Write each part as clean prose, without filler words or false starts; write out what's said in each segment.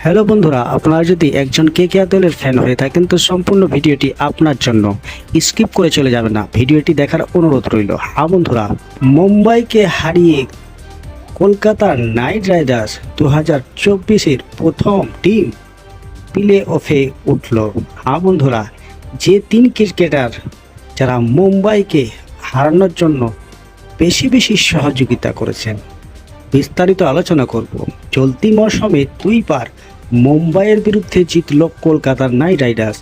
Hello বন্ধুরা, আপনারা যদি একজন কেকেআর দলের ফ্যান হয়ে থাকেন তো সম্পূর্ণ ভিডিওটি আপনার জন্য। স্কিপ করে চলে যাবেন না, ভিডিওটি দেখার অনুরোধ রইল। হ্যাঁ বন্ধুরা, মুম্বাইকে হারিয়ে কলকাতা নাইট রাইডার্স 2024-এর প্রথম টিম প্লে অফে উঠল। হ্যাঁ বন্ধুরা, যে তিন ক্রিকেটার যারা মুম্বাইকে হারানোর জন্য বেশি সহযোগিতা করেছেন, বিস্তারিত আলোচনা করব। চলতি মরশুমে দুইবার মুম্বাইয়ের বিরুদ্ধে জিতল কলকাতার নাইট রাইডার্স।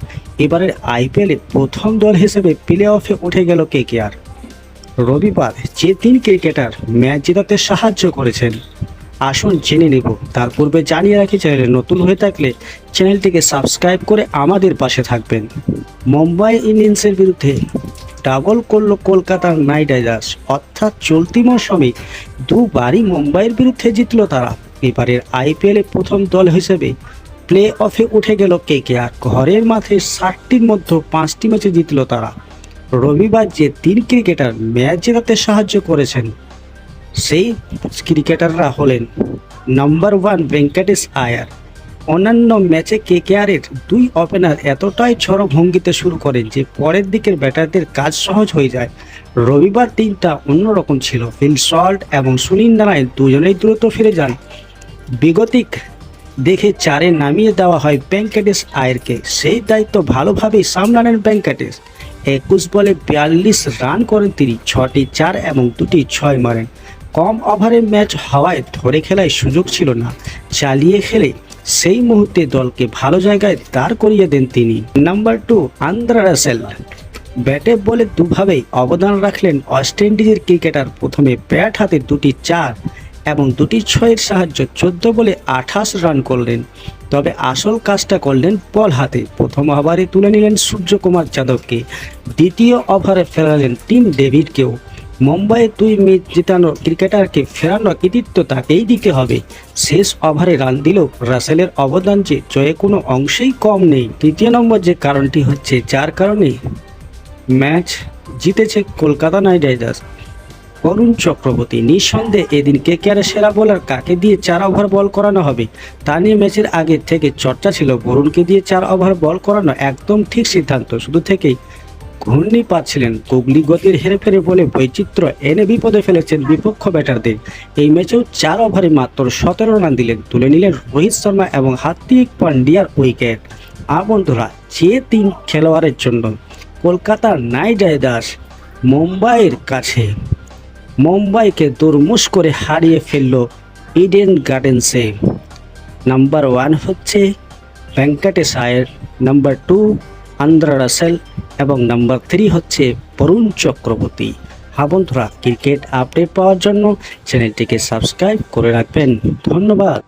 এবারের আইপিএলে প্রথম দল হিসেবে প্লে অফে উঠে গেল কেকেআর। রবিবার যে তিন ক্রিকেটার ম্যাচ জেতাতে সাহায্য করেছেন আসুন জেনে নেব। তার পূর্বে জানিয়ে রাখি, চ্যানেলে নতুন হয়ে থাকলে চ্যানেলটিকে সাবস্ক্রাইব করে আমাদের পাশে থাকবেন। মুম্বাই ইন্ডিয়ান্সের বিরুদ্ধে ডাবল করল কলকাতার নাইট রাইডার্স, অর্থাৎ চলতি মৌসুমে দুবারই মুম্বাইয়ের বিরুদ্ধে জিতল তারা। এবারের আইপিএলে প্রথম দল হিসেবে প্লে অফে উঠে গেল কেকেআর। ঘরের মাঠে 60টির মধ্যে 5টি ম্যাচে জিতল তারা। রবিবার যে তিন ক্রিকেটার ম্যাচ জেতাতে সাহায্য করেছেন সেই ক্রিকেটাররা হলেন নাম্বার 1 ভেঙ্কটেশ আয়ার। অন্যান্য ম্যাচে কেকেআরের দুই ওপেনার এতটাই ঝড়ো ভঙ্গিতে শুরু করেন যে পরের দিকের ব্যাটারদের কাজ সহজ হয়ে যায়। রবিবার দিনটা অন্যরকম ছিল। ফিল সল্ট এবং সুনীল নারায়ণ দুজনেই দ্রুত ফিরে যান। বিগতিক দেখে 4-এ নামিয়ে দেওয়া হয় ভেঙ্কটেশ আয়ারকে। সেই দায়িত্ব ভালোভাবেই সামলালেন ভেঙ্কটেশ। 21 বলে 42 রান করেন তিনি, 6টি 4 এবং 2টি 6 মারেন। কম ওভারের ম্যাচ হওয়ায় ধরে খেলায় সুযোগ ছিল না, চালিয়ে খেলে সেই মুহূর্তে দলকে ভালো জায়গায় দাঁড় করিয়ে দেন তিনি। নাম্বার 2 আন্দ্রে রাসেল ব্যাটে বলে দুভাবেই অবদান রাখলেন ওয়েস্ট ইন্ডিজের ক্রিকেটার। প্রথমে ব্যাট হাতে 2টি 4 এবং 2টি 6-এর সাহায্যে 14 বলে 28 রান করলেন। তবে আসল কাজটা করলেন বল হাতে। প্রথম ওভারে তুলে নিলেন সূর্যকুমার যাদবকে, দ্বিতীয় ওভারে ফেরালেন টিম ডেভিডকেও। মুম্বাইয়ের দুই ম্যাচ জেতানো ক্রিকেটারকে ফেরানোর কৃতিত্ব তাকেই দিতে হবে। শেষ ওভারে রান দিলেও রাসেলের অবদান যে জয়ে কোনো অংশেই কম নেই। তৃতীয় নম্বর যে কারণটি হচ্ছে, যার কারণে ম্যাচ জিতেছে কলকাতা নাইট রাইডার্স, বরুণ চক্রবর্তী। নিঃসন্দেহে এদিন কেকেআরের সেরা বোলার কাকে দিয়ে 4 ওভার বল করানো হবে তা নিয়ে ম্যাচের আগে থেকে চর্চা ছিল। বরুণকে দিয়ে 4 ওভার বল করানো একদম ঠিক সিদ্ধান্ত। শুধু থেকেই ঘূর্ণি পাচ্ছিলেন গুগলি গতির হেরফেরে বলে বৈচিত্র্য এনে বিপদে ফেলেছেন বিপক্ষ ব্যাটারদের। এই ম্যাচেও 4 ওভারে মাত্র 17 রান দিলেন, তুলে নিলেন রোহিত শর্মা এবং হার্দিক পান্ডিয়ার উইকেট। আর বন্ধুরা, যে তিন খেলোয়াড়ের জন্য কলকাতা নাইট রাইডার্স মুম্বাইয়ের কাছে মুম্বাইকে দুর্মুষ করে হারিয়ে ফেলল ইডেন গার্ডেন্সে। নাম্বার 1 হচ্ছে ভেঙ্কটেশ আয়ার, নাম্বার 2 আন্দ্রে রাসেল এবং নাম্বার 3 হচ্ছে বরুণ চক্রবর্তী। হ্যাঁ বন্ধুরা, ক্রিকেট আপডেট পাওয়ার জন্য চ্যানেলটিকে সাবস্ক্রাইব করে রাখবেন। ধন্যবাদ।